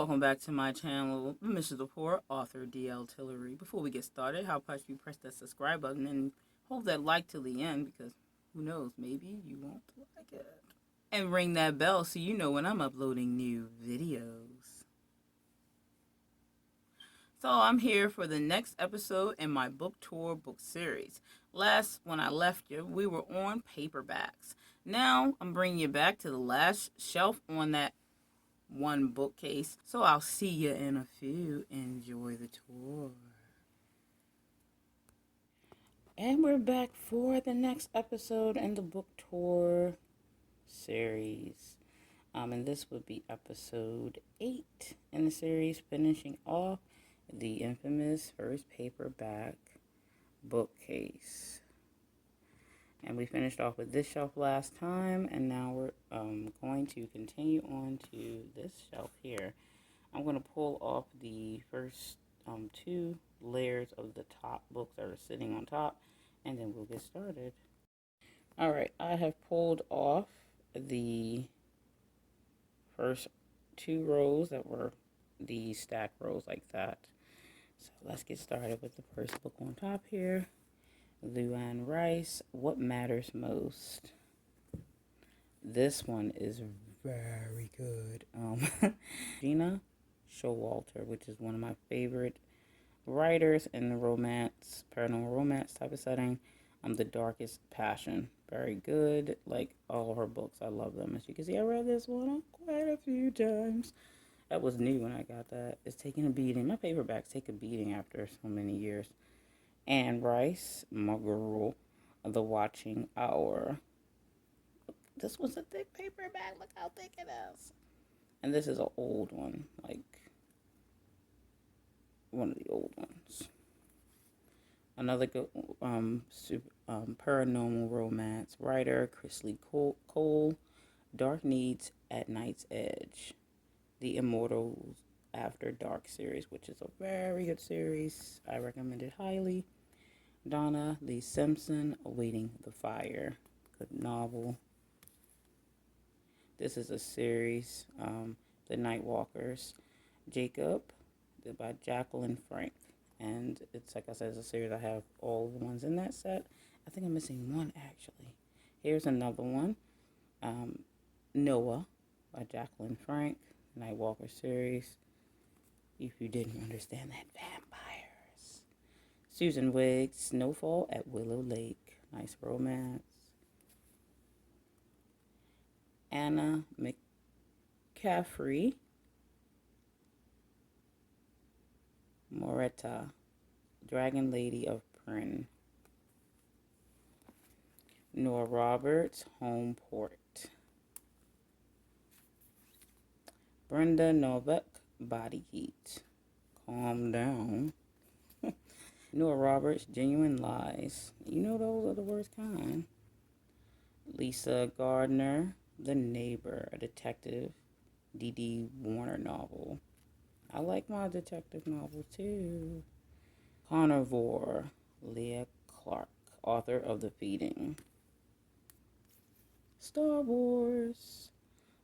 welcome back to my channel, Mr. the Poor Author DL Tillery. Before we get started, how about you press that subscribe button and hold that like till the end, because who knows, maybe you won't like it. And ring that bell so you know when I'm uploading new videos. So I'm here for the next episode in my book tour book series. Last, when I left you, we were on paperbacks. Now I'm bringing you back to the last shelf on that one bookcase. So I'll see you in a few. Enjoy the tour. And we're back for the next episode in the book tour series. And this would be episode 8 in the series, finishing off the infamous first paperback bookcase. And we finished off with this shelf last time, and now we're going to continue on to this shelf here. I'm going to pull off the first 2 layers of the top books that are sitting on top, and then we'll get started. Alright, I have pulled off the first 2 rows that were the stack rows like that. So let's get started with the first book on top here. Luann Rice, What Matters Most. This one is very good. Gina Showalter, which is one of my favorite writers in the romance, paranormal romance type of setting. The Darkest Passion. Very good. Like all her books, I love them. As you can see, I read this one quite a few times. That was new when I got that. It's taking a beating. My paperbacks take a beating after so many years. Anne Rice, my girl, The Watching Hour. This was a thick paperback. Look how thick it is. And this is an old one, like one of the old ones. Another good paranormal romance writer, Chrisley Cole, Dark Needs at Night's Edge. The Immortals After Dark series, which is a very good series. I recommend it highly. Donna Lee Simpson, Awaiting the Fire. Good novel. This is a series, The Nightwalkers. Jacob, by Jacqueline Frank. And it's, like I said, it's a series. I have all the ones in that set. I think I'm missing one, actually. Here's another one. Noah, by Jacqueline Frank. Nightwalker series. If you didn't understand that, vampires. Susan Wiggs, Snowfall at Willow Lake. Nice romance. Anna McCaffrey, Moretta, Dragon Lady of Prin. Nora Roberts, Homeport. Brenda Novak, Body Heat. Calm down. Nora Roberts, Genuine Lies. You know those are the worst kind. Lisa Gardner, The Neighbor, a detective D.D. Warner novel. I like my detective novels too. Carnivore, Leah Clark, author of The Feeding. Star Wars.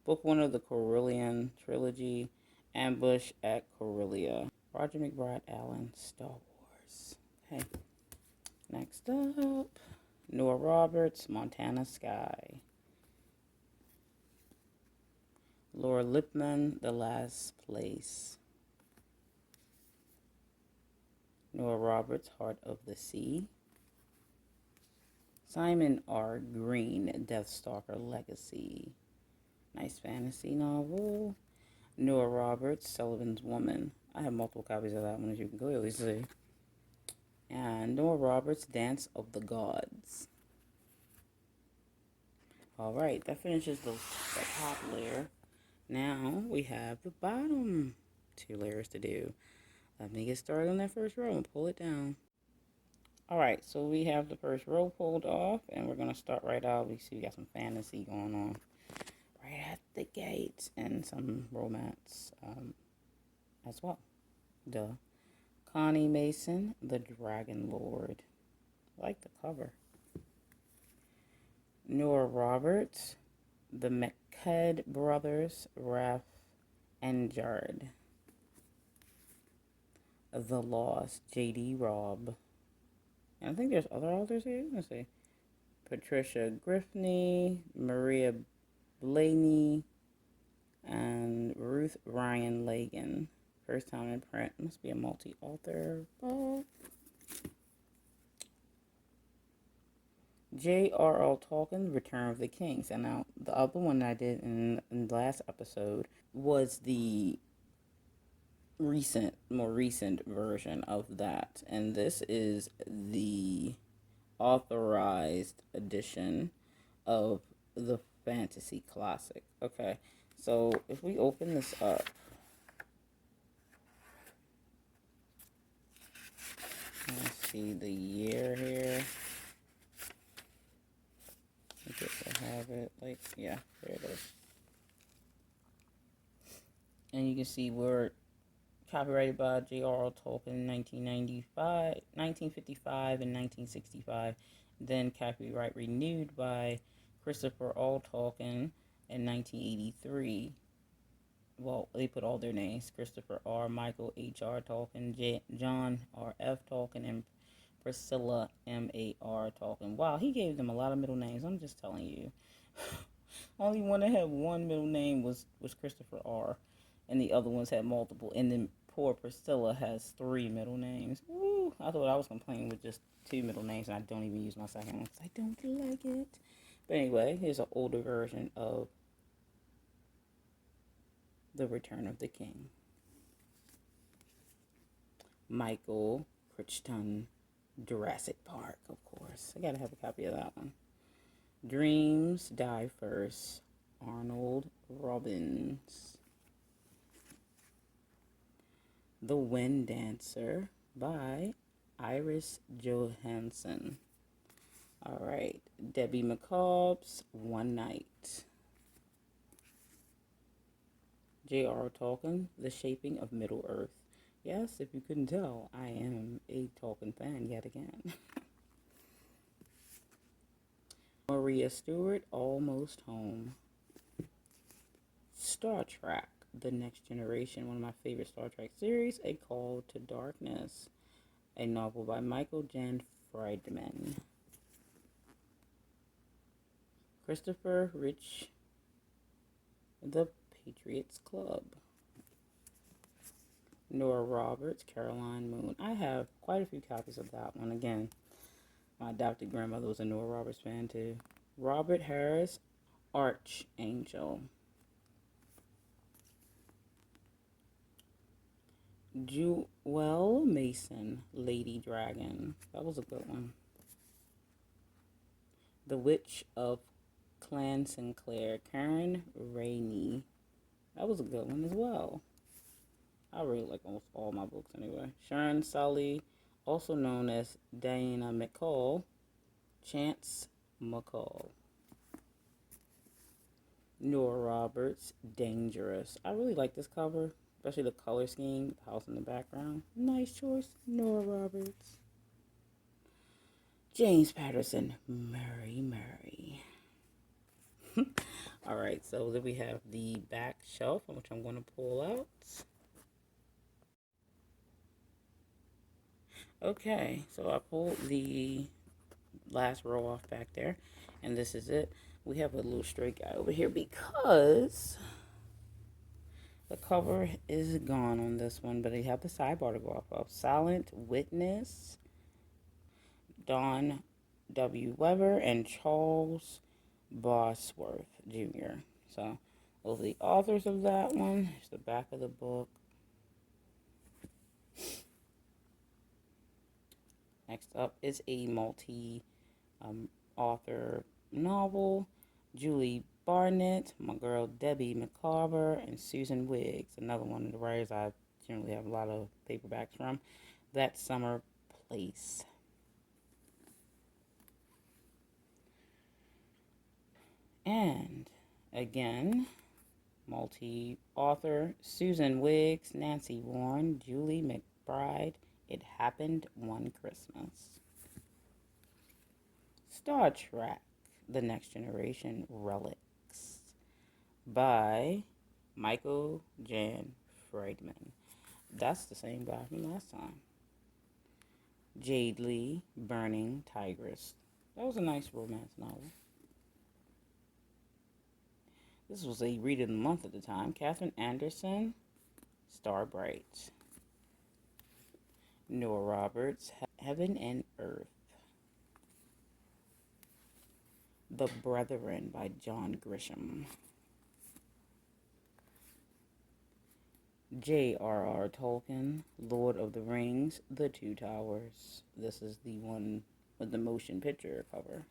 Book 1 of the Corellian trilogy, Ambush at Corellia. Roger McBride Allen, Star Wars. Okay. Next up, Nora Roberts, Montana Sky. Laura Lippman, The Last Place. Nora Roberts, Heart of the Sea. Simon R. Green, Deathstalker Legacy. Nice fantasy novel. Nora Roberts, Sullivan's Woman. I have multiple copies of that one, as you can clearly see. And Nora Roberts, Dance of the Gods. Alright, that finishes the top layer. Now we have the bottom 2 layers to do. Let me get started on that first row and pull it down. Alright, so we have the first row pulled off, and we're going to start right out. We see we got some fantasy going on right at the gate, and some romance as well. Duh. Connie Mason, The Dragon Lord. I like the cover. Nora Roberts, The McCud Brothers, Raph and Jared. The Lost, J.D. Robb. And I think there's other authors here. Let's see. Patricia Griffney, Maria Blaney, and Ruth Ryan Lagan. First time in print. Must be a multi-author book. J.R.R. Tolkien, Return of the King. So now, the other one I did in the last episode was the more recent version of that. And this is the Authorized edition of the fantasy classic. Okay, so if we open this up, let's see the year here. I guess I have it, like, yeah, there it is. And you can see we're copyrighted by J.R.R. Tolkien in 1955 and 1965. Then copyright renewed by Christopher R. Tolkien in 1983. Well, they put all their names. Christopher R., Michael H.R. Tolkien, John R.F. Tolkien, and Priscilla M.A.R. Tolkien. Wow, he gave them a lot of middle names. I'm just telling you. Only one that had one middle name was Christopher R., and the other ones had multiple. And then poor Priscilla has 3 middle names. Woo! I thought I was complaining with just 2 middle names, and I don't even use my second one because I don't like it. But anyway, here's an older version of The Return of the King. Michael Crichton, Jurassic Park, of course. I gotta have a copy of that one. Dreams Die First, Arnold Robbins. The Wind Dancer by Iris Johansson. Alright, Debbie McCobb's One Night. J.R.R. Tolkien, The Shaping of Middle-earth. Yes, if you couldn't tell, I am a Tolkien fan yet again. Maria Stewart, Almost Home. Star Trek, The Next Generation, one of my favorite Star Trek series, A Call to Darkness, a novel by Michael Jan Friedman. Christopher Rich, The Patriots Club. Nora Roberts, Caroline Moon. I have quite a few copies of that one. Again, my adopted grandmother was a Nora Roberts fan too. Robert Harris, Archangel. Jewel Mason, Lady Dragon. That was a good one. The Witch of Clan Sinclair, Karen Rainey. That was a good one as well. I really like almost all my books anyway. Sharon Sully, also known as Diana McCall, Chance McCall. Nora Roberts, Dangerous. I really like this cover, especially the color scheme, the house in the background. Nice choice, Nora Roberts. James Patterson, Mary. Alright, so then we have the back shelf, which I'm going to pull out. Okay, so I pulled the last row off back there, and this is it. We have a little stray guy over here because the cover is gone on this one, but they have the sidebar to go off of. Silent Witness, Don W. Weber, and Charles Bosworth Jr. So, those are the authors of that one. Here's the back of the book. Next up is a multi-author novel. Julie Barnett, my girl Debbie McCarver, and Susan Wiggs, another one of the writers I generally have a lot of paperbacks from. That Summer Place. And again, multi-author Susan Wiggs, Nancy Warren, Julie McBride. It Happened One Christmas. Star Trek, The Next Generation, Relics by Michael Jan Friedman. That's the same guy from last time. Jade Lee, Burning Tigress. That was a nice romance novel. This was a read of the month at the time. Katherine Anderson, Star Bright. Noah Roberts, Heaven and Earth. The Brethren by John Grisham. J.R.R. Tolkien, Lord of the Rings, The Two Towers. This is the one with the motion picture cover.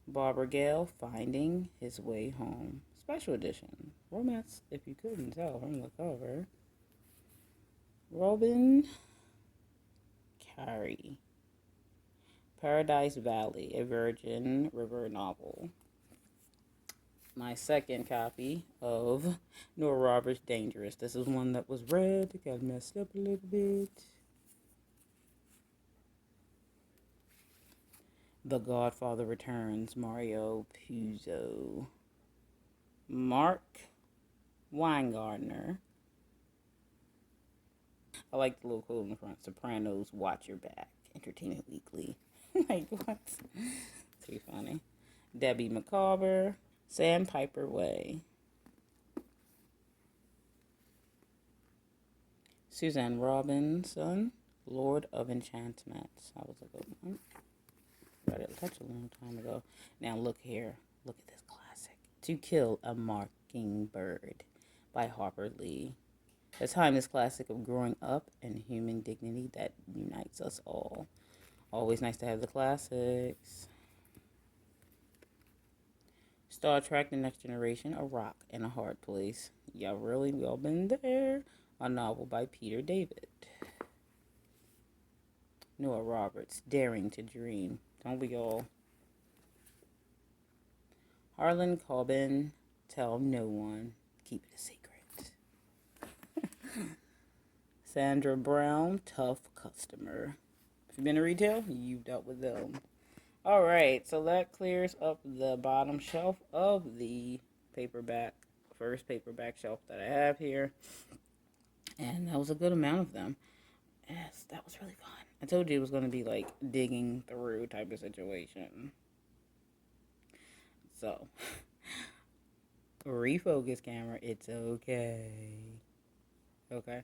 Barbara Gale, Finding His Way Home. Special edition. Romance, if you couldn't tell from the cover. Robin Carey, Paradise Valley, a Virgin River novel. My second copy of Noah Roberts' Dangerous. This is one that was read. It got messed up a little bit. The Godfather Returns, Mario Puzo. Mark Weingartner. I like the little quote in the front. Sopranos, watch your back. Entertainment Weekly. Like, what? It's pretty funny. Debbie McCarver, Sandpiper Way. Suzanne Robinson, Lord of Enchantments. That was a good one. Read it such a long time ago. Now look here. Look at this classic. To Kill a Mockingbird by Harper Lee. A timeless classic of growing up and human dignity that unites us all. Always nice to have the classics. Star Trek: The Next Generation, A Rock and a Hard Place. Yeah, really, we all been there. A novel by Peter David. Noah Roberts, Daring to Dream. Don't we all? Harlan Coben, Tell No One. Keep it a secret. Sandra Brown, Tough Customer. If you've been to retail, you've dealt with them. Alright, so that clears up the bottom shelf of the paperback, first paperback shelf that I have here. And that was a good amount of them. Yes, that was really fun. I told you it was going to be like digging through type of situation. So, refocus camera, it's okay. Okay.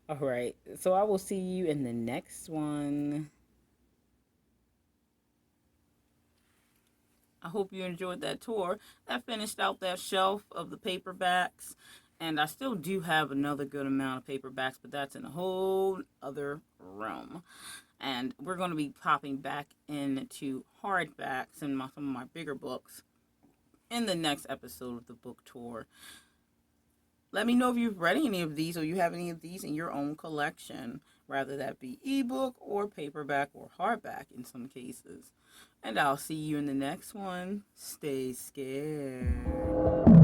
Alright, so I will see you in the next one. I hope you enjoyed that tour. That finished out that shelf of the paperbacks. And I still do have another good amount of paperbacks, but that's in a whole other room. And we're going to be popping back into hardbacks and some of my bigger books in the next episode of the book tour. Let me know if you've read any of these or you have any of these in your own collection, rather that be ebook or paperback or hardback in some cases. And I'll see you in the next one. Stay scared.